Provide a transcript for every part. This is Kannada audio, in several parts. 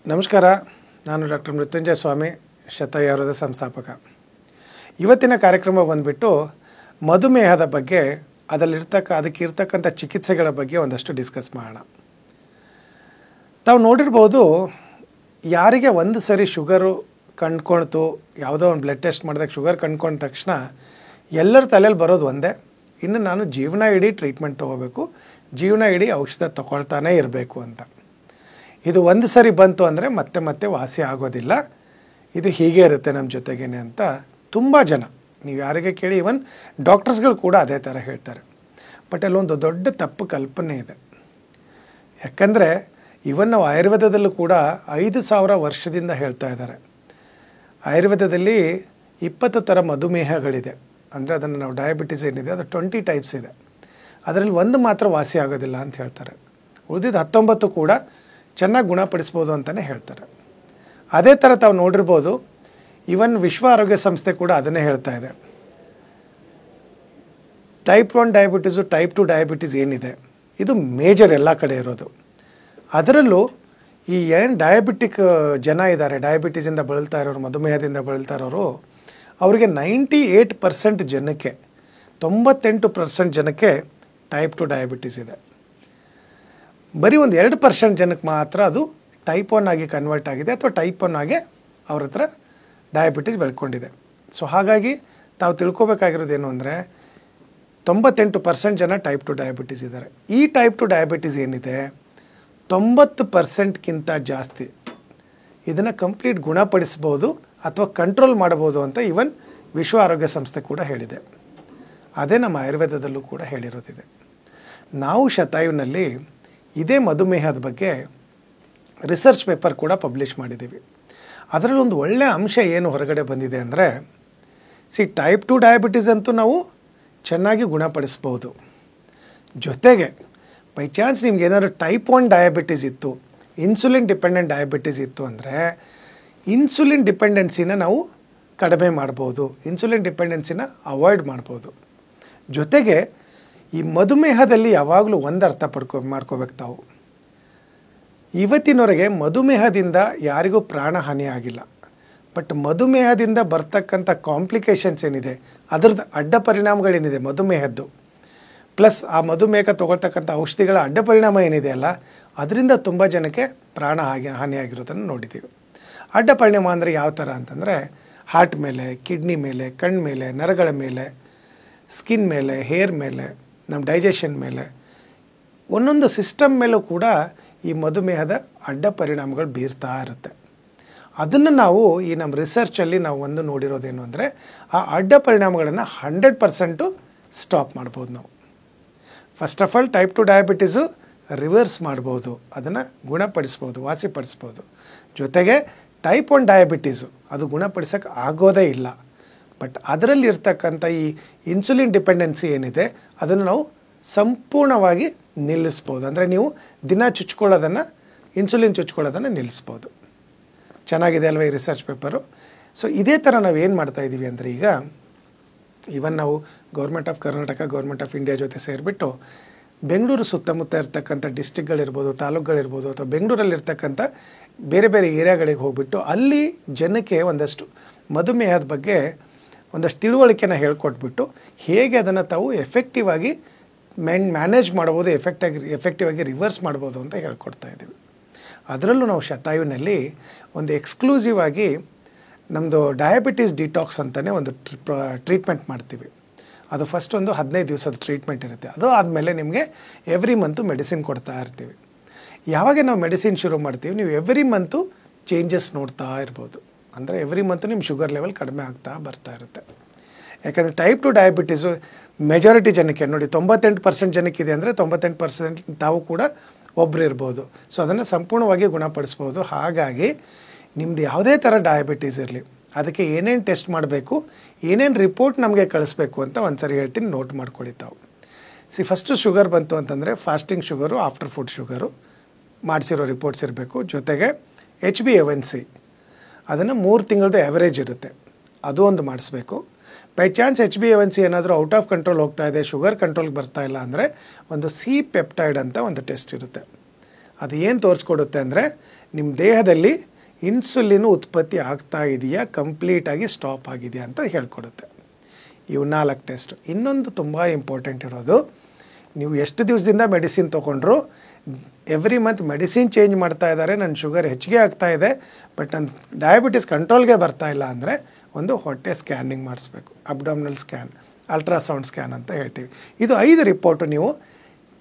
ನಮಸ್ಕಾರ. ನಾನು ಡಾಕ್ಟರ್ ಮೃತ್ಯುಂಜಯ ಸ್ವಾಮಿ, ಶತಾಯುರ್ವೇದ ಸಂಸ್ಥಾಪಕ. ಇವತ್ತಿನ ಕಾರ್ಯಕ್ರಮ ಬಂದುಬಿಟ್ಟು ಮಧುಮೇಹದ ಬಗ್ಗೆ, ಅದಕ್ಕಿರ್ತಕ್ಕಂಥ ಚಿಕಿತ್ಸೆಗಳ ಬಗ್ಗೆ ಒಂದಷ್ಟು ಡಿಸ್ಕಸ್ ಮಾಡೋಣ. ತಾವು ನೋಡಿರ್ಬೋದು, ಯಾರಿಗೆ ಒಂದು ಸರಿ ಶುಗರು ಕಂಡ್ಕೊಳ್ತು, ಯಾವುದೋ ಒಂದು ಬ್ಲಡ್ ಟೆಸ್ಟ್ ಮಾಡಿದಾಗ ಶುಗರ್ ಕಂಡ್ಕೊಂಡ ತಕ್ಷಣ ಎಲ್ಲರ ತಲೆಯಲ್ಲಿ ಬರೋದು ಒಂದೇ, ಇನ್ನು ನಾನು ಜೀವನ ಇಡೀ ಟ್ರೀಟ್ಮೆಂಟ್ ತೊಗೋಬೇಕು, ಜೀವನ ಇಡೀ ಔಷಧ ತೊಗೊಳ್ತಾನೇ ಇರಬೇಕು ಅಂತ. ಇದು ಒಂದು ಸರಿ ಬಂತು ಅಂದರೆ ಮತ್ತೆ ಮತ್ತೆ ವಾಸಿ ಆಗೋದಿಲ್ಲ, ಇದು ಹೀಗೆ ಇರುತ್ತೆ ನಮ್ಮ ಜೊತೆಗೇನೆ ಅಂತ ತುಂಬ ಜನ, ನೀವು ಯಾರಿಗೆ ಕೇಳಿ, ಈವನ್ ಡಾಕ್ಟರ್ಸ್ಗಳು ಕೂಡ ಅದೇ ಥರ ಹೇಳ್ತಾರೆ. ಬಟ್ ಅಲ್ಲೊಂದು ದೊಡ್ಡ ತಪ್ಪು ಕಲ್ಪನೆ ಇದೆ. ಯಾಕಂದರೆ ಇವನ್ ನಾವು ಆಯುರ್ವೇದದಲ್ಲೂ ಕೂಡ 5,000 ವರ್ಷದಿಂದ ಹೇಳ್ತಾ ಇದ್ದಾರೆ. ಆಯುರ್ವೇದದಲ್ಲಿ 20 ಥರ ಮಧುಮೇಹಗಳಿದೆ. ಅಂದರೆ ಅದನ್ನು ನಾವು ಡಯಾಬಿಟಿಸ್ ಏನಿದೆ ಅದು 20 ಟೈಪ್ಸ್ ಇದೆ. ಅದರಲ್ಲಿ ಒಂದು ಮಾತ್ರ ವಾಸಿ ಆಗೋದಿಲ್ಲ ಅಂತ ಹೇಳ್ತಾರೆ. ಉಳಿದಿದ್ದು 19 ಕೂಡ ಚೆನ್ನಾಗಿ ಗುಣಪಡಿಸ್ಬೋದು ಅಂತಲೇ ಹೇಳ್ತಾರೆ. ಅದೇ ಥರ ತಾವು ನೋಡಿರ್ಬೋದು, ಇವನ್ ವಿಶ್ವ ಆರೋಗ್ಯ ಸಂಸ್ಥೆ ಕೂಡ ಅದನ್ನೇ ಹೇಳ್ತಾ ಇದೆ. ಟೈಪ್ 1 ಡಯಾಬಿಟೀಸು, ಟೈಪ್ 2 ಡಯಾಬಿಟೀಸ್ ಏನಿದೆ ಇದು ಮೇಜರ್ ಎಲ್ಲ ಕಡೆ ಇರೋದು. ಅದರಲ್ಲೂ ಈ ಏನು ಡಯಾಬಿಟಿಕ್ ಜನ ಇದ್ದಾರೆ, ಡಯಾಬಿಟೀಸಿಂದ ಬಳಲ್ತಾ ಇರೋರು, ಮಧುಮೇಹದಿಂದ ಬಳಲ್ತಾ ಇರೋರು, ಅವರಿಗೆ 98% ಜನಕ್ಕೆ, 98% ಜನಕ್ಕೆ ಟೈಪ್ 2 ಡಯಾಬಿಟೀಸ್ ಇದೆ. ಬರೀ ಒಂದು 2% ಜನಕ್ಕೆ ಮಾತ್ರ ಅದು ಟೈಪ್ 1 ಆಗಿ ಕನ್ವರ್ಟ್ ಆಗಿದೆ, ಅಥವಾ ಟೈಪ್ 1 ಆಗಿ ಅವ್ರ ಹತ್ರ ಡಯಾಬಿಟೀಸ್ ಬೆಳ್ಕೊಂಡಿದೆ. ಸೊ ಹಾಗಾಗಿ ತಾವು ತಿಳ್ಕೊಬೇಕಾಗಿರೋದೇನು ಅಂದರೆ 98% ಜನ ಟೈಪ್ 2 ಡಯಾಬಿಟೀಸ್ ಇದ್ದಾರೆ. ಈ ಟೈಪ್ 2 ಡಯಾಬಿಟೀಸ್ ಏನಿದೆ 90%ಗಿಂತ ಜಾಸ್ತಿ ಇದನ್ನು ಕಂಪ್ಲೀಟ್ ಗುಣಪಡಿಸ್ಬೋದು ಅಥವಾ ಕಂಟ್ರೋಲ್ ಮಾಡ್ಬೋದು ಅಂತ ಇವನ್ ವಿಶ್ವ ಆರೋಗ್ಯ ಸಂಸ್ಥೆ ಕೂಡ ಹೇಳಿದೆ. ಅದೇ ನಮ್ಮ ಆಯುರ್ವೇದದಲ್ಲೂ ಕೂಡ ಹೇಳಿರೋದಿದೆ. ನಾವು ಶತಾಯುನಲ್ಲಿ ಇದೇ ಮಧುಮೇಹದ ಬಗ್ಗೆ ರಿಸರ್ಚ್ ಪೇಪರ್ ಕೂಡ ಪಬ್ಲಿಷ್ ಮಾಡಿದ್ದೀವಿ. ಅದರಲ್ಲಿ ಒಂದು ಒಳ್ಳೆಯ ಅಂಶ ಏನು ಹೊರಗಡೆ ಬಂದಿದೆ ಅಂದರೆ, ಟೈಪ್ 2 ಡಯಾಬಿಟೀಸ್ ಅಂತೂ ನಾವು ಚೆನ್ನಾಗಿ ಗುಣಪಡಿಸ್ಬೋದು. ಜೊತೆಗೆ ಬೈ ಚಾನ್ಸ್ ನಿಮ್ಗೆ ಏನಾದರೂ ಟೈಪ್ 1 ಡಯಾಬಿಟೀಸ್ ಇತ್ತು, ಇನ್ಸುಲಿನ್ ಡಿಪೆಂಡೆಂಟ್ ಡಯಾಬಿಟೀಸ್ ಇತ್ತು ಅಂದರೆ ಇನ್ಸುಲಿನ್ ಡಿಪೆಂಡೆನ್ಸಿನ ನಾವು ಕಡಿಮೆ ಮಾಡ್ಬೋದು, ಇನ್ಸುಲಿನ್ ಡಿಪೆಂಡೆನ್ಸಿನ ಅವಾಯ್ಡ್ ಮಾಡ್ಬೋದು. ಜೊತೆಗೆ ಈ ಮಧುಮೇಹದಲ್ಲಿ ಯಾವಾಗಲೂ ಒಂದು ಅರ್ಥ ಮಾಡ್ಕೋಬೇಕು ತಾವು, ಇವತ್ತಿನವರೆಗೆ ಮಧುಮೇಹದಿಂದ ಯಾರಿಗೂ ಪ್ರಾಣಹಾನಿ ಆಗಿಲ್ಲ. ಬಟ್ ಮಧುಮೇಹದಿಂದ ಬರ್ತಕ್ಕಂಥ ಕಾಂಪ್ಲಿಕೇಶನ್ಸ್ ಏನಿದೆ, ಅದರದ್ದು ಅಡ್ಡ ಪರಿಣಾಮಗಳೇನಿದೆ ಮಧುಮೇಹದ್ದು, ಪ್ಲಸ್ ಆ ಮಧುಮೇಹ ತೊಗೊಳ್ತಕ್ಕಂಥ ಔಷಧಿಗಳ ಅಡ್ಡ ಪರಿಣಾಮ ಏನಿದೆ ಅಲ್ಲ, ಅದರಿಂದ ತುಂಬ ಜನಕ್ಕೆ ಹಾನಿಯಾಗಿರೋದನ್ನು ನೋಡಿದ್ದೀವಿ. ಅಡ್ಡ ಪರಿಣಾಮ ಅಂದರೆ ಯಾವ ಥರ ಅಂತಂದರೆ, ಹಾರ್ಟ್ ಮೇಲೆ, ಕಿಡ್ನಿ ಮೇಲೆ, ಕಣ್ಣು ಮೇಲೆ, ನರಗಳ ಮೇಲೆ, ಸ್ಕಿನ್ ಮೇಲೆ, ಹೇರ್ ಮೇಲೆ, ನಮ್ಮ ಡೈಜೆಷನ್ ಮೇಲೆ, ಒಂದೊಂದು ಸಿಸ್ಟಮ್ ಮೇಲೂ ಕೂಡ ಈ ಮಧುಮೇಹದ ಅಡ್ಡ ಪರಿಣಾಮಗಳು ಬೀರ್ತಾ ಇರುತ್ತೆ. ಅದನ್ನು ನಾವು ಈ ನಮ್ಮ ರಿಸರ್ಚಲ್ಲಿ ನಾವು ಒಂದು ನೋಡಿರೋದೇನು ಅಂದರೆ, ಆ ಅಡ್ಡ ಪರಿಣಾಮಗಳನ್ನು 100% ಸ್ಟಾಪ್ ಮಾಡ್ಬೋದು ನಾವು. First of all type 2 diabetes reverse ಮಾಡ್ಬೋದು, ಅದನ್ನು ಗುಣಪಡಿಸ್ಬೋದು, ವಾಸಿಪಡಿಸ್ಬೋದು. ಜೊತೆಗೆ ಟೈಪ್ 1 ಡಯಾಬಿಟೀಸು ಅದು ಗುಣಪಡಿಸೋಕ್ಕೆ ಆಗೋದೇ ಇಲ್ಲ. ಬಟ್ ಅದರಲ್ಲಿ ಇರ್ತಕ್ಕಂಥ ಈ ಇನ್ಸುಲಿನ್ ಡಿಪೆಂಡೆನ್ಸಿ ಏನಿದೆ ಅದನ್ನು ನಾವು ಸಂಪೂರ್ಣವಾಗಿ ನಿಲ್ಲಿಸ್ಬೋದು. ಅಂದರೆ ನೀವು ದಿನ ಇನ್ಸುಲಿನ್ ಚುಚ್ಕೊಳ್ಳೋದನ್ನು ನಿಲ್ಲಿಸ್ಬೋದು. ಚೆನ್ನಾಗಿದೆ ಅಲ್ವ ಈ ರಿಸರ್ಚ್ ಪೇಪರು. ಸೊ ಇದೇ ಥರ ನಾವು ಏನು ಮಾಡ್ತಾಯಿದ್ದೀವಿ ಅಂದರೆ, ಈಗ ಇವನ್ ನಾವು government of Karnataka, government of India ಜೊತೆ ಸೇರಿಬಿಟ್ಟು ಬೆಂಗಳೂರು ಸುತ್ತಮುತ್ತ ಇರ್ತಕ್ಕಂಥ ಡಿಸ್ಟಿಕ್ಗಳಿರ್ಬೋದು, ತಾಲೂಕುಗಳಿರ್ಬೋದು, ಅಥವಾ ಬೆಂಗಳೂರಲ್ಲಿರ್ತಕ್ಕಂಥ ಬೇರೆ ಬೇರೆ ಏರಿಯಾಗಳಿಗೆ ಹೋಗ್ಬಿಟ್ಟು ಅಲ್ಲಿ ಜನಕ್ಕೆ ಒಂದಷ್ಟು ಮಧುಮೇಹದ ಬಗ್ಗೆ ಒಂದಷ್ಟು ತಿಳುವಳಿಕೆನ ಹೇಳ್ಕೊಟ್ಬಿಟ್ಟು ಹೇಗೆ ಅದನ್ನು ತಾವು ಎಫೆಕ್ಟಿವ್ ಆಗಿ ಮ್ಯಾನೇಜ್ ಮಾಡ್ಬೋದು, ಎಫೆಕ್ಟಿವ್ ಆಗಿ ರಿವರ್ಸ್ ಮಾಡ್ಬೋದು ಅಂತ ಹೇಳ್ಕೊಡ್ತಾ ಇದ್ದೀವಿ. ಅದರಲ್ಲೂ ನಾವು ಶತಾಯುನಲ್ಲಿ ಒಂದು ಎಕ್ಸ್ಕ್ಲೂಸಿವ್ ಆಗಿ ನಮ್ಮದು ಡಯಾಬಿಟೀಸ್ ಡಿಟಾಕ್ಸ್ ಅಂತಲೇ ಒಂದು ಟ್ರೀಟ್ಮೆಂಟ್ ಮಾಡ್ತೀವಿ. ಅದು ಫಸ್ಟ್ ಒಂದು 15 ದಿವಸದ ಟ್ರೀಟ್ಮೆಂಟ್ ಇರುತ್ತೆ. ಅದು ಆದಮೇಲೆ ನಿಮಗೆ ಎವ್ರಿ ಮಂತು ಮೆಡಿಸಿನ್ ಕೊಡ್ತಾ ಇರ್ತೀವಿ. ಯಾವಾಗ ನಾವು ಮೆಡಿಸಿನ್ ಶುರು ಮಾಡ್ತೀವಿ, ನೀವು ಎವ್ರಿ ಮಂತು ಚೇಂಜಸ್ ನೋಡ್ತಾ ಇರ್ಬೋದು. ಅಂದರೆ ಎವ್ರಿ ಮಂತು ನಿಮ್ಮ ಶುಗರ್ ಲೆವೆಲ್ ಕಡಿಮೆ ಆಗ್ತಾ ಬರ್ತಾ ಇರುತ್ತೆ. ಯಾಕಂದರೆ ಟೈಪ್ 2 ಡಯಾಬಿಟೀಸು ಮೆಜಾರಿಟಿ ಜನಕ್ಕೆ ನೋಡಿ, 98% ಜನಕ್ಕಿದೆ ಅಂದರೆ 98% ತಾವು ಕೂಡ ಒಬ್ಬರು ಇರ್ಬೋದು. ಸೊ ಅದನ್ನು ಸಂಪೂರ್ಣವಾಗಿ ಗುಣಪಡಿಸ್ಬೋದು. ಹಾಗಾಗಿ ನಿಮ್ಮದು ಯಾವುದೇ ಥರ ಡಯಾಬಿಟೀಸ್ ಇರಲಿ, ಅದಕ್ಕೆ ಏನೇನು ಟೆಸ್ಟ್ ಮಾಡಬೇಕು, ಏನೇನು ರಿಪೋರ್ಟ್ ನಮಗೆ ಕಳಿಸ್ಬೇಕು ಅಂತ ಒಂದು ಸರಿ ಹೇಳ್ತೀನಿ, ನೋಟ್ ಮಾಡ್ಕೊಳ್ಳಿ ತಾವು. ಫಸ್ಟು ಶುಗರ್ ಬಂತು ಅಂತಂದರೆ fasting sugar, after food sugar ಮಾಡಿಸಿರೋ ರಿಪೋರ್ಟ್ಸ್ ಇರಬೇಕು. ಜೊತೆಗೆ HbA1c ಅದನ್ನು 3 ತಿಂಗಳದ್ದು ಆ್ಯಾವರೇಜ್ ಇರುತ್ತೆ, ಅದು ಒಂದು ಮಾಡಿಸ್ಬೇಕು. ಬೈ ಚಾನ್ಸ್ HbA1c ಏನಾದರೂ ಔಟ್ ಆಫ್ ಕಂಟ್ರೋಲ್ ಹೋಗ್ತಾ ಇದೆ, ಶುಗರ್ ಕಂಟ್ರೋಲ್ಗೆ ಬರ್ತಾ ಇಲ್ಲ ಅಂದರೆ ಒಂದು C ಪೆಪ್ಟೈಡ್ ಅಂತ ಒಂದು ಟೆಸ್ಟ್ ಇರುತ್ತೆ. ಅದು ಏನು ತೋರಿಸ್ಕೊಡುತ್ತೆ ಅಂದರೆ ನಿಮ್ಮ ದೇಹದಲ್ಲಿ ಇನ್ಸುಲಿನ್ ಉತ್ಪತ್ತಿ ಆಗ್ತಾ ಇದೆಯಾ, ಕಂಪ್ಲೀಟಾಗಿ ಸ್ಟಾಪ್ ಆಗಿದೆಯಾ ಅಂತ ಹೇಳ್ಕೊಡುತ್ತೆ. ಇವು 4 ಟೆಸ್ಟ್. ಇನ್ನೊಂದು ತುಂಬ ಇಂಪಾರ್ಟೆಂಟ್ ಇರೋದು, ನೀವು ಎಷ್ಟು ದಿವಸದಿಂದ ಮೆಡಿಸಿನ್ ತೊಗೊಂಡ್ರು ಎವ್ರಿ ಮಂತ್ ಮೆಡಿಸಿನ್ ಚೇಂಜ್ ಮಾಡ್ತಾ ಇದ್ದಾರೆ, ನನ್ನ ಶುಗರ್ ಹೆಚ್ಚಿಗೆ ಆಗ್ತಾ ಇದೆ ಬಟ್ ನನ್ನ ಡಯಾಬಿಟಿಸ್ ಕಂಟ್ರೋಲ್ಗೆ ಬರ್ತಾ ಇಲ್ಲ ಅಂದರೆ ಒಂದು ಹೊಟ್ಟೆ ಸ್ಕ್ಯಾನಿಂಗ್ ಮಾಡಿಸ್ಬೇಕು. ಅಬ್ಡಾಮಿನಲ್ ಸ್ಕ್ಯಾನ್, ಅಲ್ಟ್ರಾಸೌಂಡ್ ಸ್ಕ್ಯಾನ್ ಅಂತ ಹೇಳ್ತೀವಿ. ಇದು 5 ರಿಪೋರ್ಟು ನೀವು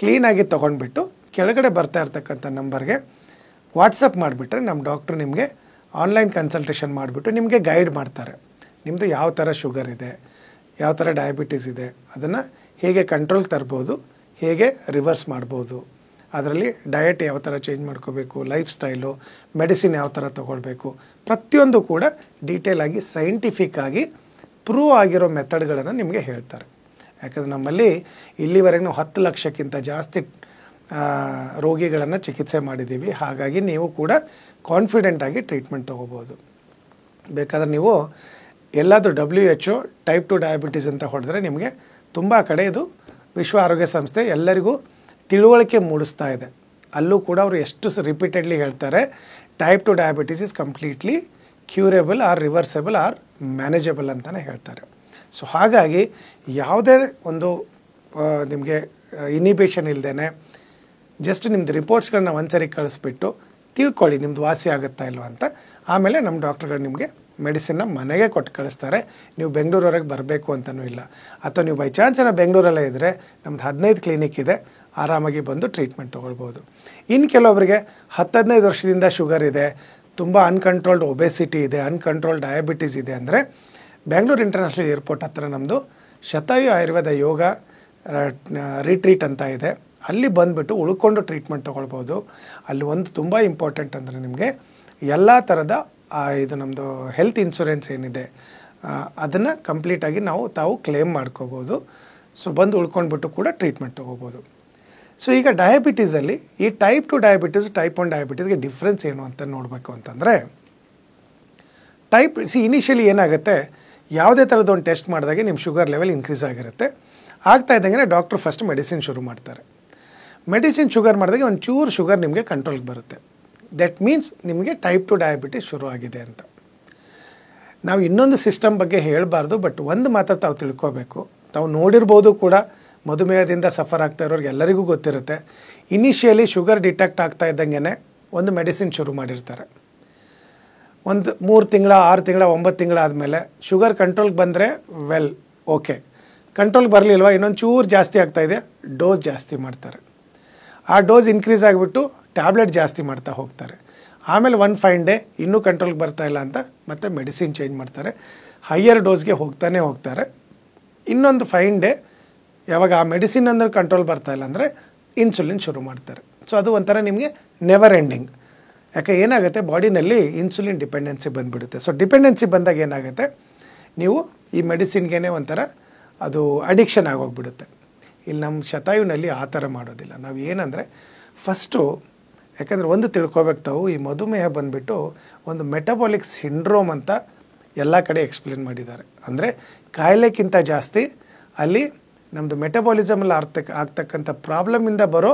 ಕ್ಲೀನಾಗಿ ತೊಗೊಂಡ್ಬಿಟ್ಟು ಕೆಳಗಡೆ ಬರ್ತಾ ಇರ್ತಕ್ಕಂಥ ನಂಬರ್ಗೆ ವಾಟ್ಸಪ್ ಮಾಡಿಬಿಟ್ರೆ ನಮ್ಮ ಡಾಕ್ಟ್ರು ನಿಮಗೆ ಆನ್ಲೈನ್ ಕನ್ಸಲ್ಟೇಷನ್ ಮಾಡಿಬಿಟ್ಟು ನಿಮಗೆ ಗೈಡ್ ಮಾಡ್ತಾರೆ. ನಿಮ್ಮದು ಯಾವ ಥರ ಶುಗರ್ ಇದೆ, ಯಾವ ಥರ ಡಯಾಬಿಟೀಸ್ ಇದೆ, ಅದನ್ನು ಹೇಗೆ ಕಂಟ್ರೋಲ್ ತರ್ಬೋದು, ಹೇಗೆ ರಿವರ್ಸ್ ಮಾಡ್ಬೋದು, ಅದರಲ್ಲಿ ಡಯಟ್ ಯಾವ ಥರ ಚೇಂಜ್ ಮಾಡ್ಕೋಬೇಕು, ಲೈಫ್ ಸ್ಟೈಲು, ಮೆಡಿಸಿನ್ ಯಾವ ಥರ ತೊಗೊಳ್ಬೇಕು, ಪ್ರತಿಯೊಂದು ಕೂಡ ಡೀಟೇಲಾಗಿ ಸೈಂಟಿಫಿಕ್ ಆಗಿ ಪ್ರೂವ್ ಆಗಿರೋ ಮೆಥಡ್ಗಳನ್ನು ನಿಮಗೆ ಹೇಳ್ತಾರೆ. ಯಾಕಂದರೆ ನಮ್ಮಲ್ಲಿ ಇಲ್ಲಿವರೆಗೆ ನಾವು 10 ಲಕ್ಷಕ್ಕಿಂತ ಜಾಸ್ತಿ ರೋಗಿಗಳನ್ನು ಚಿಕಿತ್ಸೆ ಮಾಡಿದ್ದೀವಿ. ಹಾಗಾಗಿ ನೀವು ಕೂಡ ಕಾನ್ಫಿಡೆಂಟಾಗಿ ಟ್ರೀಟ್ಮೆಂಟ್ ತೊಗೋಬೋದು. ಬೇಕಾದರೆ ನೀವು ಎಲ್ಲಾದರೂ WHO ಟೈಪ್ 2 ಡಯಾಬಿಟೀಸ್ ಅಂತ ಹೊಡೆದ್ರೆ ನಿಮಗೆ ತುಂಬ ಕಡೆ ಇದು ವಿಶ್ವ ಆರೋಗ್ಯ ಸಂಸ್ಥೆ ಎಲ್ಲರಿಗೂ ತಿಳುವಳಿಕೆ ಮೂಡಿಸ್ತಾ ಇದೆ. ಅಲ್ಲೂ ಕೂಡ ಅವರು ಎಷ್ಟು ರಿಪೀಟೆಡ್ಲಿ ಹೇಳ್ತಾರೆ, type 2 diabetes is completely curable or reversible or manageable ಅಂತಲೇ ಹೇಳ್ತಾರೆ. ಸೊ ಹಾಗಾಗಿ ಯಾವುದೇ ಒಂದು ನಿಮಗೆ ಇನಿಬೇಷನ್ ಇಲ್ಲದೇ ಜಸ್ಟ್ ನಿಮ್ಮದು ರಿಪೋರ್ಟ್ಸ್ಗಳನ್ನ ಒಂದ್ಸರಿ ಕಳಿಸ್ಬಿಟ್ಟು ತಿಳ್ಕೊಳ್ಳಿ ನಿಮ್ಮದು ವಾಸಿ ಆಗುತ್ತಾ ಇಲ್ವ ಅಂತ. ಆಮೇಲೆ ನಮ್ಮ ಡಾಕ್ಟ್ರುಗಳು ನಿಮಗೆ ಮೆಡಿಸಿನ್ನ ಮನೆಗೆ ಕೊಟ್ಟು ಕಳಿಸ್ತಾರೆ. ನೀವು ಬೆಂಗಳೂರವರೆಗೆ ಬರಬೇಕು ಅಂತಲೂ ಇಲ್ಲ. ಅಥವಾ ನೀವು ಬೈ ಚಾನ್ಸ್ ಬೆಂಗಳೂರಲ್ಲೇ ಇದ್ದರೆ ನಮ್ಮದು 15 ಕ್ಲಿನಿಕ್ ಇದೆ, ಆರಾಮಾಗಿ ಬಂದು ಟ್ರೀಟ್ಮೆಂಟ್ ತೊಗೊಳ್ಬೋದು. ಇನ್ನು ಕೆಲವೊಬ್ಬರಿಗೆ 10-15 ವರ್ಷದಿಂದ ಶುಗರ್ ಇದೆ, ತುಂಬ ಅನ್ಕಂಟ್ರೋಲ್ಡ್ ಒಬೆಸಿಟಿ ಇದೆ, ಅನ್ಕಂಟ್ರೋಲ್ಡ್ ಡಯಾಬಿಟೀಸ್ ಇದೆ ಅಂದರೆ ಬೆಂಗಳೂರು ಇಂಟರ್ನ್ಯಾಷನಲ್ ಏರ್ಪೋರ್ಟ್ ಹತ್ರ ನಮ್ಮದು ಶತಾಯು ಆಯುರ್ವೇದ ಯೋಗ ರಿಟ್ರೀಟ್ ಅಂತ ಇದೆ. ಅಲ್ಲಿ ಬಂದುಬಿಟ್ಟು ಉಳ್ಕೊಂಡು ಟ್ರೀಟ್ಮೆಂಟ್ ತೊಗೊಳ್ಬೋದು. ಅಲ್ಲಿ ಒಂದು ತುಂಬ ಇಂಪಾರ್ಟೆಂಟ್ ಅಂದರೆ ನಿಮಗೆ ಎಲ್ಲ ಥರದ ಇದು ನಮ್ಮದು ಹೆಲ್ತ್ ಇನ್ಶೂರೆನ್ಸ್ ಏನಿದೆ ಅದನ್ನು ಕಂಪ್ಲೀಟಾಗಿ ತಾವು ಕ್ಲೇಮ್ ಮಾಡ್ಕೋಬೋದು. ಸೊ ಬಂದು ಉಳ್ಕೊಂಡ್ಬಿಟ್ಟು ಕೂಡ ಟ್ರೀಟ್ಮೆಂಟ್ ತೊಗೋಬೋದು. ಸೊ ಈಗ ಡಯಾಬಿಟೀಸಲ್ಲಿ ಈ ಟೈಪ್ 2 ಡಯಾಬಿಟೀಸ್, ಟೈಪ್ 1 ಡಯಾಬಿಟೀಸ್ಗೆ ಡಿಫ್ರೆನ್ಸ್ ಏನು ಅಂತ ನೋಡಬೇಕು ಅಂತಂದರೆ, ಇನಿಷಿಯಲಿ ಏನಾಗುತ್ತೆ, ಯಾವುದೇ ಥರದ್ದು ಒಂದು ಟೆಸ್ಟ್ ಮಾಡಿದಾಗೆ ನಿಮ್ಮ ಶುಗರ್ ಲೆವೆಲ್ ಇನ್ಕ್ರೀಸ್ ಆಗಿರುತ್ತೆ. ಆಗ್ತಾ ಇದ್ದಂಗೆ ಡಾಕ್ಟ್ರು ಫಸ್ಟ್ ಮೆಡಿಸಿನ್ ಶುರು ಮಾಡ್ತಾರೆ. ಮೆಡಿಸಿನ್ ಶುಗರ್ ಮಾಡಿದಾಗ ಒಂದು ಚೂರು ಶುಗರ್ ನಿಮಗೆ ಕಂಟ್ರೋಲ್ಗೆ ಬರುತ್ತೆ. ದಟ್ ಮೀನ್ಸ್ ನಿಮಗೆ ಟೈಪ್ 2 ಡಯಾಬಿಟೀಸ್ ಶುರು ಆಗಿದೆ ಅಂತ. ನಾವು ಇನ್ನೊಂದು ಸಿಸ್ಟಮ್ ಬಗ್ಗೆ ಹೇಳಬಾರ್ದು, ಬಟ್ ಒಂದು ಮಾತ್ರ ತಾವು ತಿಳ್ಕೋಬೇಕು. ತಾವು ನೋಡಿರ್ಬೋದು ಕೂಡ, ಮಧುಮೇಹದಿಂದ ಸಫರ್ ಆಗ್ತಾ ಇರೋರಿಗೆ ಎಲ್ಲರಿಗೂ ಗೊತ್ತಿರುತ್ತೆ. ಇನಿಷಿಯಲಿ ಶುಗರ್ ಡಿಟೆಕ್ಟ್ ಆಗ್ತಾ ಇದ್ದಂಗೆ ಒಂದು ಮೆಡಿಸಿನ್ ಶುರು ಮಾಡಿರ್ತಾರೆ. ಒಂದು 3 ತಿಂಗಳ 6 ತಿಂಗಳ 9 ತಿಂಗಳ ಆದಮೇಲೆ ಶುಗರ್ ಕಂಟ್ರೋಲ್ಗೆ ಬಂದರೆ ವೆಲ್ ಓಕೆ, ಕಂಟ್ರೋಲ್ಗೆ ಬರಲಿಲ್ವ ಇನ್ನೊಂದು ಚೂರು ಜಾಸ್ತಿ ಆಗ್ತಾಯಿದೆ, ಡೋಸ್ ಜಾಸ್ತಿ ಮಾಡ್ತಾರೆ. ಆ ಡೋಸ್ ಇನ್ಕ್ರೀಸ್ ಆಗಿಬಿಟ್ಟು ಟ್ಯಾಬ್ಲೆಟ್ ಜಾಸ್ತಿ ಮಾಡ್ತಾ ಹೋಗ್ತಾರೆ. ಆಮೇಲೆ ಒಂದು ಫೈನ್ ಡೇ ಇನ್ನೂ ಕಂಟ್ರೋಲ್ಗೆ ಬರ್ತಾ ಇಲ್ಲ ಅಂತ ಮತ್ತೆ ಮೆಡಿಸಿನ್ ಚೇಂಜ್ ಮಾಡ್ತಾರೆ, ಹೈಯರ್ ಡೋಸ್ಗೆ ಹೋಗ್ತಾರೆ. ಇನ್ನೊಂದು ಫೈನ್ ಡೇ ಯಾವಾಗ ಆ ಮೆಡಿಸಿನ್ ಅಂದ್ರೆ ಕಂಟ್ರೋಲ್ ಬರ್ತಾ ಇಲ್ಲ ಅಂದರೆ ಇನ್ಸುಲಿನ್ ಶುರು ಮಾಡ್ತಾರೆ. ಸೊ ಅದು ಒಂಥರ ನಿಮಗೆ ನೆವರ್ ಎಂಡಿಂಗ್. ಯಾಕೆ ಏನಾಗುತ್ತೆ, ಬಾಡಿನಲ್ಲಿ ಇನ್ಸುಲಿನ್ ಡಿಪೆಂಡೆನ್ಸಿ ಬಂದುಬಿಡುತ್ತೆ. ಸೊ ಡಿಪೆಂಡೆನ್ಸಿ ಬಂದಾಗ ಏನಾಗುತ್ತೆ, ನೀವು ಈ ಮೆಡಿಸಿನ್ಗೇ ಒಂಥರ ಅದು ಅಡಿಕ್ಷನ್ ಆಗೋಗ್ಬಿಡುತ್ತೆ. ಇಲ್ಲಿ ನಮ್ಮ ಶತಾಯುನಲ್ಲಿ ಆ ಥರ ಮಾಡೋದಿಲ್ಲ. ನಾವು ಏನಂದರೆ ಫಸ್ಟು, ಯಾಕಂದರೆ ಒಂದು ತಿಳ್ಕೊಬೇಕು ತಾವು, ಈ ಮಧುಮೇಹ ಬಂದುಬಿಟ್ಟು ಒಂದು ಮೆಟಬಾಲಿಕ್ ಸಿಂಡ್ರೋಮ್ ಅಂತ ಎಲ್ಲ ಕಡೆ ಎಕ್ಸ್ಪ್ಲೇನ್ ಮಾಡಿದ್ದಾರೆ. ಅಂದರೆ ಕಾಯಿಲೆಕ್ಕಿಂತ ಜಾಸ್ತಿ ಅಲ್ಲಿ ನಮ್ಮದು ಮೆಟಬಾಲಿಸಮಲ್ಲಿ ಆಗ್ತಕ್ಕಂಥ ಪ್ರಾಬ್ಲಮಿಂದ ಬರೋ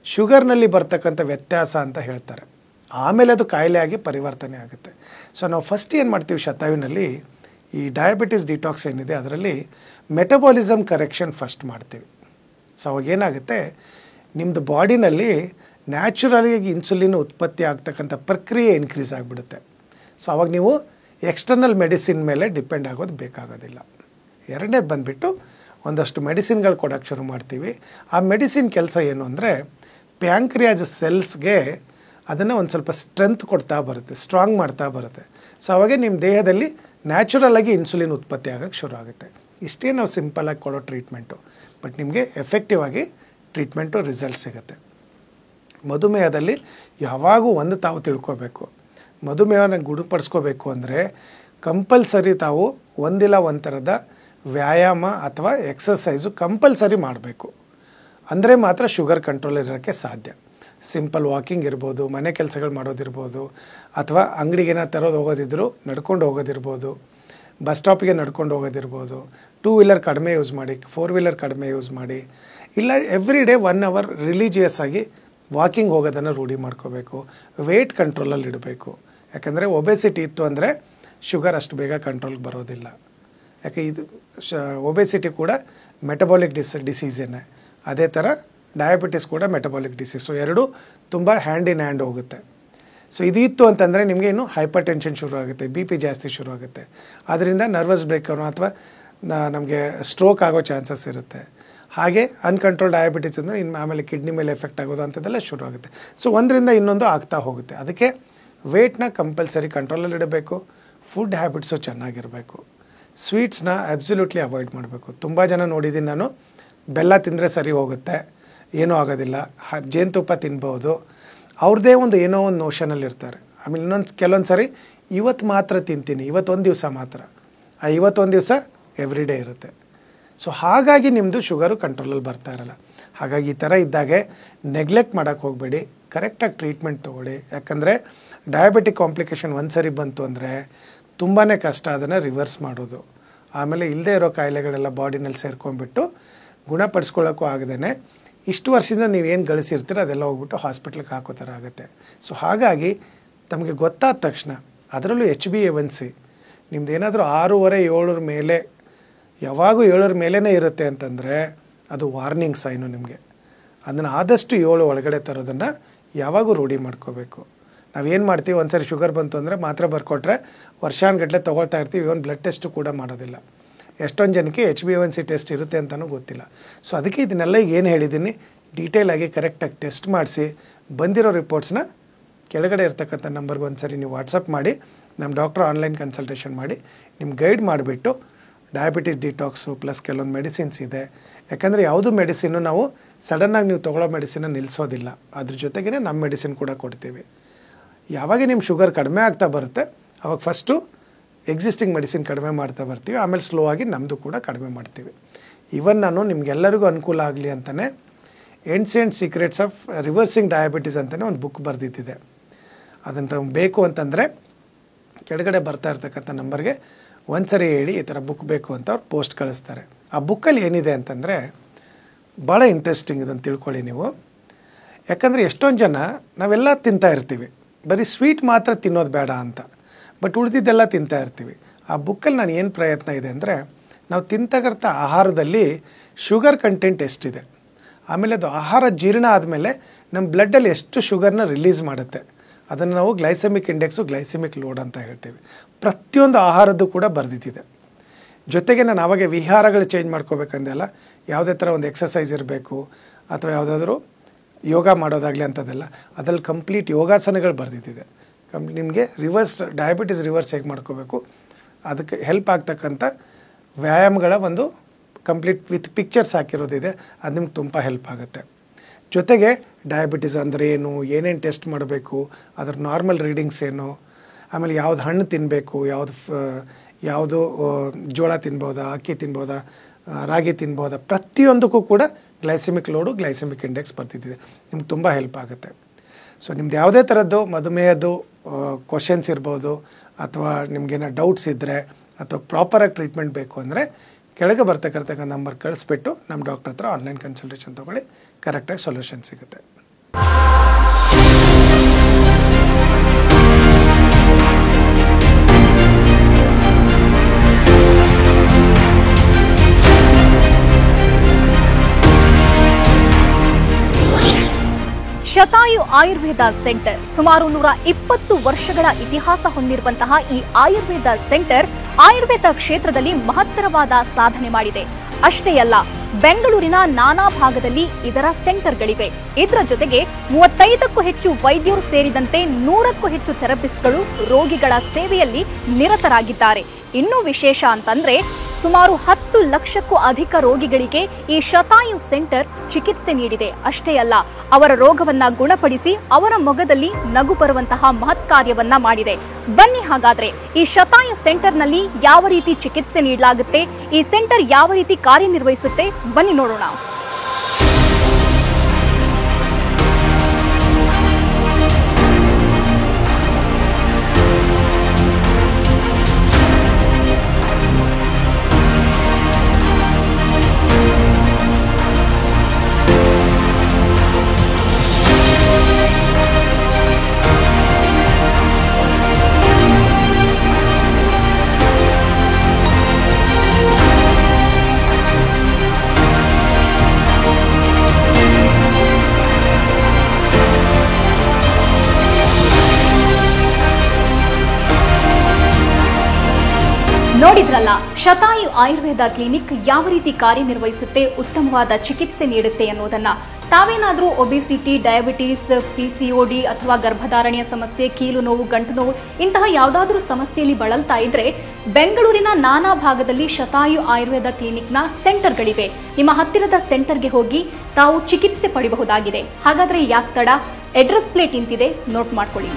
ಶುಗರ್ನಲ್ಲಿ ಬರ್ತಕ್ಕಂಥ ವ್ಯತ್ಯಾಸ ಅಂತ ಹೇಳ್ತಾರೆ. ಆಮೇಲೆ ಅದು ಕಾಯಿಲೆ ಆಗಿ ಪರಿವರ್ತನೆ ಆಗುತ್ತೆ. ಸೊ ನಾವು ಫಸ್ಟ್ ಏನು ಮಾಡ್ತೀವಿ, ಶತಾಯುನಲ್ಲಿ ಈ ಡಯಾಬಿಟಿಸ್ ಡಿಟಾಕ್ಸ್ ಏನಿದೆ ಅದರಲ್ಲಿ ಮೆಟಬಾಲಿಸಮ್ ಕರೆಕ್ಷನ್ ಫಸ್ಟ್ ಮಾಡ್ತೀವಿ. ಸೊ ಅವಾಗೇನಾಗುತ್ತೆ, ನಿಮ್ಮದು ಬಾಡಿನಲ್ಲಿ ನ್ಯಾಚುರಲಿಯಾಗಿ ಇನ್ಸುಲಿನ್ ಉತ್ಪತ್ತಿ ಆಗ್ತಕ್ಕಂಥ ಪ್ರಕ್ರಿಯೆ ಇನ್ಕ್ರೀಸ್ ಆಗಿಬಿಡುತ್ತೆ. ಸೊ ಅವಾಗ ನೀವು ಎಕ್ಸ್ಟರ್ನಲ್ ಮೆಡಿಸಿನ್ ಮೇಲೆ ಡಿಪೆಂಡ್ ಆಗೋದು ಬೇಕಾಗೋದಿಲ್ಲ. ಎರಡನೇದು ಬಂದುಬಿಟ್ಟು ಒಂದಷ್ಟು ಮೆಡಿಸಿನ್ಗಳು ಕೊಡೋಕ್ಕೆ ಶುರು ಮಾಡ್ತೀವಿ. ಆ ಮೆಡಿಸಿನ್ ಕೆಲಸ ಏನು ಅಂದರೆ ಪ್ಯಾಂಕ್ರಿಯಾಸ್ ಸೆಲ್ಸ್ಗೆ ಅದನ್ನು ಒಂದು ಸ್ವಲ್ಪ ಸ್ಟ್ರೆಂತ್ ಕೊಡ್ತಾ ಬರುತ್ತೆ, ಸ್ಟ್ರಾಂಗ್ ಮಾಡ್ತಾ ಬರುತ್ತೆ. ಸೊ ಅವಾಗೆ ನಿಮ್ಮ ದೇಹದಲ್ಲಿ ನ್ಯಾಚುರಲಾಗಿ ಇನ್ಸುಲಿನ್ ಉತ್ಪತ್ತಿ ಆಗೋಕ್ಕೆ ಶುರು ಆಗುತ್ತೆ. ಇಷ್ಟೇ ನಾವು ಸಿಂಪಲಾಗಿ ಕೊಡೋ ಟ್ರೀಟ್ಮೆಂಟು, ಬಟ್ ನಿಮಗೆ ಎಫೆಕ್ಟಿವ್ ಆಗಿ ಟ್ರೀಟ್ಮೆಂಟು ರಿಸಲ್ಟ್ ಸಿಗುತ್ತೆ. ಮಧುಮೇಹದಲ್ಲಿ ಯಾವಾಗೂ ಒಂದು ತಾವು ತಿಳ್ಕೋಬೇಕು, ಮಧುಮೇಹನ ಗುಣಪಡಿಸ್ಕೋಬೇಕು ಅಂದರೆ ಕಂಪಲ್ಸರಿ ತಾವು ಒಂದಿಲ್ಲ ಒಂದು ಥರದ ವ್ಯಾಯಾಮ ಅಥವಾ ಎಕ್ಸಸೈಸು ಕಂಪಲ್ಸರಿ ಮಾಡಬೇಕು. ಅಂದರೆ ಮಾತ್ರ ಶುಗರ್ ಕಂಟ್ರೋಲ್ ಇರೋಕ್ಕೆ ಸಾಧ್ಯ. ಸಿಂಪಲ್ ವಾಕಿಂಗ್ ಇರ್ಬೋದು, ಮನೆ ಕೆಲಸಗಳು ಮಾಡೋದಿರ್ಬೋದು, ಅಥವಾ ಅಂಗಡಿಗೇನ ತರೋದು ಹೋಗೋದಿದ್ರು ನಡ್ಕೊಂಡು ಹೋಗೋದಿರ್ಬೋದು, ಬಸ್ ಸ್ಟಾಪಿಗೆ ನಡ್ಕೊಂಡು ಹೋಗೋದಿರ್ಬೋದು, 2 ವೀಲರ್ ಕಡಿಮೆ ಯೂಸ್ ಮಾಡಿ, 4 ವೀಲರ್ ಕಡಿಮೆ ಯೂಸ್ ಮಾಡಿ, ಇಲ್ಲ ಎವ್ರಿ ಡೇ 1 ಅವರ್ ರಿಲೀಜಿಯಸ್ ಆಗಿ ವಾಕಿಂಗ್ ಹೋಗೋದನ್ನು ರೂಢಿ ಮಾಡ್ಕೋಬೇಕು, ವೆಯ್ಟ್ ಕಂಟ್ರೋಲಲ್ಲಿ ಇಡಬೇಕು. ಯಾಕಂದರೆ ಒಬೆಸಿಟಿ ಇತ್ತು ಅಂದರೆ ಶುಗರ್ ಅಷ್ಟು ಬೇಗ ಕಂಟ್ರೋಲ್ಗೆ ಬರೋದಿಲ್ಲ. ಯಾಕೆ ಇದು ಒಬೆಸಿಟಿ ಕೂಡ ಮೆಟಬಾಲಿಕ್ ಡಿಸೀಸೇನೆ, ಅದೇ ಥರ ಡಯಾಬಿಟಿಸ್ ಕೂಡ ಮೆಟಬಾಲಿಕ್ ಡಿಸೀಸ್. ಸೊ ಎರಡೂ ತುಂಬ ಹ್ಯಾಂಡ್ ಇನ್ ಹ್ಯಾಂಡ್ ಹೋಗುತ್ತೆ. ಸೊ ಇದಿತ್ತು ಅಂತಂದರೆ ನಿಮಗೆ ಇನ್ನು ಹೈಪರ್ ಟೆನ್ಷನ್ ಶುರು ಆಗುತ್ತೆ, ಬಿ ಪಿ ಜಾಸ್ತಿ ಶುರು ಆಗುತ್ತೆ. ಅದರಿಂದ ನರ್ವಸ್ ಬ್ರೇಕರು ಅಥವಾ ನಮಗೆ ಸ್ಟ್ರೋಕ್ ಆಗೋ ಚಾನ್ಸಸ್ ಇರುತ್ತೆ. ಹಾಗೆ ಅನ್ಕಂಟ್ರೋಲ್ ಡಯಾಬಿಟಿಸ್ ಅಂದರೆ ಇನ್ನು ಆಮೇಲೆ ಕಿಡ್ನಿ ಮೇಲೆ ಎಫೆಕ್ಟ್ ಆಗೋದು ಅಂಥದ್ದೆಲ್ಲ ಶುರು ಆಗುತ್ತೆ. ಸೊ ಒಂದರಿಂದ ಇನ್ನೊಂದು ಆಗ್ತಾ ಹೋಗುತ್ತೆ. ಅದಕ್ಕೆ ವೆಯ್ಟ್ನ ಕಂಪಲ್ಸರಿ ಕಂಟ್ರೋಲಲ್ಲಿ ಇಡಬೇಕು. ಫುಡ್ ಹ್ಯಾಬಿಟ್ಸು ಚೆನ್ನಾಗಿರಬೇಕು. ಸ್ವೀಟ್ಸ್ನ ಅಬ್ಸಲ್ಯೂಟ್ಲಿ ಅವಾಯ್ಡ್ ಮಾಡಬೇಕು. ತುಂಬ ಜನ ನೋಡಿದ್ದೀನಿ ನಾನು, ಬೆಲ್ಲ ತಿಂದರೆ ಸರಿ ಹೋಗುತ್ತೆ, ಏನೂ ಆಗೋದಿಲ್ಲ, ಜೇನುತುಪ್ಪ ತಿನ್ಬೋದು, ಅವ್ರದ್ದೇ ಒಂದು ಏನೋ ಒಂದು ನೋಷನಲ್ಲಿ ಇರ್ತಾರೆ. ಆಮೇಲೆ ಕೆಲವೊಂದು ಸರಿ ಇವತ್ತು ಮಾತ್ರ ತಿಂತೀನಿ, ಇವತ್ತೊಂದು ದಿವಸ ಮಾತ್ರ, ಆ ಇವತ್ತೊಂದು ದಿವಸ ಎವ್ರಿ ಡೇ ಇರುತ್ತೆ. ಸೊ ಹಾಗಾಗಿ ನಿಮ್ಮದು ಶುಗರು ಕಂಟ್ರೋಲಲ್ಲಿ ಬರ್ತಾ ಇರಲ್ಲ. ಹಾಗಾಗಿ ಈ ಥರ ಇದ್ದಾಗೆ ನೆಗ್ಲೆಕ್ಟ್ ಮಾಡೋಕ್ಕೆ ಹೋಗಬೇಡಿ, ಕರೆಕ್ಟಾಗಿ ಟ್ರೀಟ್ಮೆಂಟ್ ತೊಗೊಳ್ಳಿ. ಯಾಕಂದರೆ ಡಯಾಬಿಟಿಕ್ ಕಾಂಪ್ಲಿಕೇಶನ್ ಒಂದು ಸರಿ ಬಂತು ಅಂದರೆ ತುಂಬಾ ಕಷ್ಟ ಅದನ್ನು ರಿವರ್ಸ್ ಮಾಡೋದು. ಆಮೇಲೆ ಇಲ್ಲದೇ ಇರೋ ಕಾಯಿಲೆಗಳೆಲ್ಲ ಬಾಡಿನಲ್ಲಿ ಸೇರ್ಕೊಂಡ್ಬಿಟ್ಟು ಗುಣಪಡಿಸ್ಕೊಳ್ಳೋಕ್ಕೂ ಆಗದೇ ಇಷ್ಟು ವರ್ಷದಿಂದ ನೀವೇನು ಗಳಿಸಿರ್ತೀರ ಅದೆಲ್ಲ ಹೋಗ್ಬಿಟ್ಟು ಹಾಸ್ಪಿಟ್ಲಿಗೆ ಹಾಕೋ ಥರ ಆಗುತ್ತೆ. ಸೊ ಹಾಗಾಗಿ ತಮಗೆ ಗೊತ್ತಾದ ತಕ್ಷಣ, ಅದರಲ್ಲೂ HbA1c ನಿಮ್ದು ಏನಾದರೂ 6.5-7 ಮೇಲೆ, ಯಾವಾಗೂ 7 ಮೇಲೇ ಇರುತ್ತೆ ಅಂತಂದರೆ ಅದು ವಾರ್ನಿಂಗ್ ಸೈನು ನಿಮಗೆ. ಅದನ್ನು ಆದಷ್ಟು 7 ಒಳಗಡೆ ತರೋದನ್ನು ಯಾವಾಗೂ ರೂಢಿ ಮಾಡ್ಕೋಬೇಕು. ನಾವೇನು ಮಾಡ್ತೀವಿ, ಒಂದು ಸರಿ ಶುಗರ್ ಬಂತು ಅಂದರೆ ಮಾತ್ರೆ ಬರ್ಕೊಟ್ರೆ ವರ್ಷಾನುಗಟ್ಟಲೆ ತೊಗೊಳ್ತಾ ಇರ್ತೀವಿ, ಇವನ್ ಬ್ಲಡ್ ಟೆಸ್ಟು ಕೂಡ ಮಾಡೋದಿಲ್ಲ. ಎಷ್ಟೊಂದು ಜನಕ್ಕೆ HbA1c ಟೆಸ್ಟ್ ಇರುತ್ತೆ ಅಂತಲೂ ಗೊತ್ತಿಲ್ಲ. ಸೊ ಅದಕ್ಕೆ ಇದನ್ನೆಲ್ಲ ಈಗ ಏನು ಹೇಳಿದ್ದೀನಿ ಡೀಟೇಲಾಗಿ ಕರೆಕ್ಟಾಗಿ ಟೆಸ್ಟ್ ಮಾಡಿಸಿ ಬಂದಿರೋ ರಿಪೋರ್ಟ್ಸ್ನ ಕೆಳಗಡೆ ಇರ್ತಕ್ಕಂಥ ನಂಬರ್ಗೆ ಒಂದು ಸರಿ ನೀವು ವಾಟ್ಸಪ್ ಮಾಡಿ, ನಮ್ಮ ಡಾಕ್ಟ್ರ್ ಆನ್ಲೈನ್ ಕನ್ಸಲ್ಟೇಷನ್ ಮಾಡಿ ನಿಮ್ಗೆ ಗೈಡ್ ಮಾಡಿಬಿಟ್ಟು ಡಯಾಬಿಟಿಸ್ ಡಿಟಾಕ್ಸು ಪ್ಲಸ್ ಕೆಲವೊಂದು ಮೆಡಿಸಿನ್ಸ್ ಇದೆ. ಯಾಕಂದರೆ ಯಾವುದು ಮೆಡಿಸಿನ್ನು ನಾವು ಸಡನ್ನಾಗಿ ನೀವು ತೊಗೊಳ್ಳೋ ಮೆಡಿಸಿನ್ನ ನಿಲ್ಲಿಸೋದಿಲ್ಲ, ಅದ್ರ ಜೊತೆಗೇ ನಮ್ಮ ಮೆಡಿಸಿನ್ ಕೂಡ ಕೊಡ್ತೀವಿ. ಯಾವಾಗ ನಿಮ್ಮ ಶುಗರ್ ಕಡಿಮೆ ಆಗ್ತಾ ಬರುತ್ತೆ ಅವಾಗ ಫಸ್ಟು ಎಕ್ಸಿಸ್ಟಿಂಗ್ ಮೆಡಿಸಿನ್ ಕಡಿಮೆ ಮಾಡ್ತಾ ಬರ್ತೀವಿ, ಆಮೇಲೆ ಸ್ಲೋ ಆಗಿ ನಮ್ಮದು ಕೂಡ ಕಡಿಮೆ ಮಾಡ್ತೀವಿ. ಇವನ್ ನಾನು ನಿಮಗೆಲ್ಲರಿಗೂ ಅನುಕೂಲ ಆಗಲಿ ಅಂತಲೇ ancient secrets of reversing diabetes ಅಂತಲೇ ಒಂದು ಬುಕ್ ಬರೆದಿದ್ದಿದೆ. ಅದನ್ನು ಬೇಕು ಅಂತಂದರೆ ಕೆಳಗಡೆ ಬರ್ತಾ ಇರ್ತಕ್ಕಂಥ ನಂಬರ್ಗೆ ಒಂದು ಸರಿ ಹೇಳಿ ಈ ಥರ ಬುಕ್ ಬೇಕು ಅಂತ ಅವ್ರು ಪೋಸ್ಟ್ ಕಳಿಸ್ತಾರೆ. ಆ ಬುಕ್ಕಲ್ಲಿ ಏನಿದೆ ಅಂತಂದರೆ ಭಾಳ ಇಂಟ್ರೆಸ್ಟಿಂಗ್, ಇದನ್ನು ತಿಳ್ಕೊಳ್ಳಿ ನೀವು. ಯಾಕಂದರೆ ಎಷ್ಟೊಂದು ಜನ ನಾವೆಲ್ಲ ತಿಂತಾ ಇರ್ತೀವಿ, ಬರೀ ಸ್ವೀಟ್ ಮಾತ್ರ ತಿನ್ನೋದು ಬೇಡ ಅಂತ, ಬಟ್ ಉಳಿದಿದ್ದೆಲ್ಲ ತಿಂತಾ ಇರ್ತೀವಿ. ಆ ಬುಕ್ಕಲ್ಲಿ ನಾನು ಏನು ಪ್ರಯತ್ನ ಇದೆ ಅಂದರೆ, ನಾವು ತಿಂತಕ್ಕಂಥ ಆಹಾರದಲ್ಲಿ ಶುಗರ್ ಕಂಟೆಂಟ್ ಎಷ್ಟಿದೆ, ಆಮೇಲೆ ಅದು ಆಹಾರ ಜೀರ್ಣ ಆದಮೇಲೆ ನಮ್ಮ ಬ್ಲಡ್ಡಲ್ಲಿ ಎಷ್ಟು ಶುಗರ್ನ ರಿಲೀಸ್ ಮಾಡುತ್ತೆ, ಅದನ್ನು ನಾವು ಗ್ಲೈಸೆಮಿಕ್ ಇಂಡೆಕ್ಸು, ಗ್ಲೈಸೆಮಿಕ್ ಲೋಡ್ ಅಂತ ಹೇಳ್ತೀವಿ. ಪ್ರತಿಯೊಂದು ಆಹಾರದ್ದು ಕೂಡ ಬರೆದಿದ್ದಿದೆ. ಜೊತೆಗೆ ನಾನು ಆವಾಗ ವಿಹಾರಗಳು ಚೇಂಜ್ ಮಾಡ್ಕೋಬೇಕಂದೆಲ್ಲ, ಯಾವುದೇ ಥರ ಒಂದು ಎಕ್ಸಸೈಸ್ ಇರಬೇಕು ಅಥವಾ ಯಾವುದಾದ್ರೂ ಯೋಗ ಮಾಡೋದಾಗಲಿ ಅಂಥದ್ದೆಲ್ಲ, ಅದರಲ್ಲಿ ಕಂಪ್ಲೀಟ್ ಯೋಗಾಸನಗಳು ಬರೆದಿದ್ದಿದೆ. ನಿಮಗೆ ಡಯಾಬಿಟಿಸ್ ರಿವರ್ಸ್ ಹೇಗೆ ಮಾಡ್ಕೋಬೇಕು ಅದಕ್ಕೆ ಹೆಲ್ಪ್ ಆಗ್ತಕ್ಕಂಥ ವ್ಯಾಯಾಮಗಳ ಒಂದು ಕಂಪ್ಲೀಟ್ ವಿತ್ ಪಿಕ್ಚರ್ಸ್ ಹಾಕಿರೋದಿದೆ, ಅದು ನಿಮ್ಗೆ ತುಂಬ ಹೆಲ್ಪ್ ಆಗುತ್ತೆ. ಜೊತೆಗೆ ಡಯಾಬಿಟಿಸ್ ಅಂದರೆ ಏನು, ಏನೇನು ಟೆಸ್ಟ್ ಮಾಡಬೇಕು, ಅದರ ನಾರ್ಮಲ್ ರೀಡಿಂಗ್ಸ್ ಏನು, ಆಮೇಲೆ ಯಾವ್ದು ಹಣ್ಣು ತಿನ್ನಬೇಕು, ಯಾವುದು ಜೋಳ ತಿನ್ಬೋದಾ, ಅಕ್ಕಿ ತಿನ್ಬೋದಾ, ರಾಗಿ ತಿನ್ಬೋದಾ, ಪ್ರತಿಯೊಂದಕ್ಕೂ ಕೂಡ ಗ್ಲೈಸೆಮಿಕ್ ಲೋಡು, ಗ್ಲೈಸೆಮಿಕ್ ಇಂಡೆಕ್ಸ್ ಬರ್ತಿದ್ದಿದೆ. ನಿಮ್ಗೆ ತುಂಬ ಹೆಲ್ಪ್ ಆಗುತ್ತೆ. ಸೊ ನಿಮ್ದು ಯಾವುದೇ ಥರದ್ದು ಮಧುಮೇಹದ್ದು ಕ್ವಶನ್ಸ್ ಇರ್ಬೋದು, ಅಥವಾ ನಿಮಗೇನೋ ಡೌಟ್ಸ್ ಇದ್ದರೆ ಅಥವಾ ಪ್ರಾಪರಾಗಿ ಟ್ರೀಟ್ಮೆಂಟ್ ಬೇಕು ಅಂದರೆ ಕೆಳಗೆ ಬರ್ತಕ್ಕಂಥ ನಂಬರ್ ಕಳಿಸ್ಬಿಟ್ಟು ನಮ್ಮ ಡಾಕ್ಟ್ರ್ ಹತ್ರ ಆನ್ಲೈನ್ ಕನ್ಸಲ್ಟೇಷನ್ ತೊಗೊಳ್ಳಿ, ಕರೆಕ್ಟಾಗಿ ಸೊಲ್ಯೂಷನ್ ಸಿಗುತ್ತೆ. ಶತಾಯು ಆಯುರ್ವೇದ ಸೆಂಟರ್ ಸುಮಾರು 120 ವರ್ಷಗಳ ಇತಿಹಾಸ ಹೊಂದಿರುವಂತಹ ಈ ಆಯುರ್ವೇದ ಸೆಂಟರ್ ಆಯುರ್ವೇದ ಕ್ಷೇತ್ರದಲ್ಲಿ ಮಹತ್ತರವಾದ ಸಾಧನೆ ಮಾಡಿದೆ. ಅಷ್ಟೇ ಅಲ್ಲ, ಬೆಂಗಳೂರಿನ ನಾನಾ ಭಾಗದಲ್ಲಿ ಇದರ ಸೆಂಟರ್ಗಳಿವೆ. ಇದರ ಜೊತೆಗೆ 35ಕ್ಕೂ ಹೆಚ್ಚು ವೈದ್ಯರು ಸೇರಿದಂತೆ 100ಕ್ಕೂ ಹೆಚ್ಚು ಥೆರಪಿಸ್ಟ್ಗಳು ರೋಗಿಗಳ ಸೇವೆಯಲ್ಲಿ ನಿರತರಾಗಿದ್ದಾರೆ. ಇನ್ನೂ ವಿಶೇಷ ಅಂತಂದ್ರೆ ಸುಮಾರು 10 ಲಕ್ಷಕ್ಕೂ ಅಧಿಕ ರೋಗಿಗಳಿಗೆ ಈ ಶತಾಯು ಸೆಂಟರ್ ಚಿಕಿತ್ಸೆ ನೀಡಿದೆ. ಅಷ್ಟೇ ಅಲ್ಲ, ಅವರ ರೋಗವನ್ನ ಗುಣಪಡಿಸಿ ಅವರ ಮೊಗದಲ್ಲಿ ನಗು ಬರುವಂತಹ ಮಹತ್ ಕಾರ್ಯವನ್ನ ಮಾಡಿದೆ. ಬನ್ನಿ ಹಾಗಾದ್ರೆ ಈ ಶತಾಯು ಸೆಂಟರ್ನಲ್ಲಿ ಯಾವ ರೀತಿ ಚಿಕಿತ್ಸೆ ನೀಡಲಾಗುತ್ತೆ, ಈ ಸೆಂಟರ್ ಯಾವ ರೀತಿ ಕಾರ್ಯನಿರ್ವಹಿಸುತ್ತೆ, ಬನ್ನಿ ನೋಡೋಣ. ನೋಡಿದ್ರಲ್ಲ, ಶತಾಯು ಆಯುರ್ವೇದ ಕ್ಲಿನಿಕ್ ಯಾವ ರೀತಿ ಕಾರ್ಯನಿರ್ವಹಿಸುತ್ತೆ, ಉತ್ತಮವಾದ ಚಿಕಿತ್ಸೆ ನೀಡುತ್ತೆ ಅನ್ನೋದನ್ನ. ತಾವೇನಾದ್ರೂ ಒಬಿಸಿಟಿ, ಡಯಾಬಿಟಿಸ್, PCOD ಅಥವಾ ಗರ್ಭಧಾರಣೆಯ ಸಮಸ್ಯೆ, ಕೀಲು ನೋವು, ಗಂಟು ನೋವು ಇಂತಹ ಯಾವುದಾದ್ರೂ ಸಮಸ್ಯೆಯಲ್ಲಿ ಬಳಲ್ತಾ ಇದ್ರೆ ಬೆಂಗಳೂರಿನ ನಾನಾ ಭಾಗದಲ್ಲಿ ಶತಾಯು ಆಯುರ್ವೇದ ಕ್ಲಿನಿಕ್ನ ಸೆಂಟರ್ಗಳಿವೆ. ನಿಮ್ಮ ಹತ್ತಿರದ ಸೆಂಟರ್ಗೆ ಹೋಗಿ ತಾವು ಚಿಕಿತ್ಸೆ ಪಡೆಯಬಹುದಾಗಿದೆ. ಹಾಗಾದ್ರೆ ಯಾಕೆ ತಡ? ಅಡ್ರೆಸ್ ಪ್ಲೇಟ್ ಇಂತಿದೆ, ನೋಟ್ ಮಾಡ್ಕೊಳ್ಳಿ.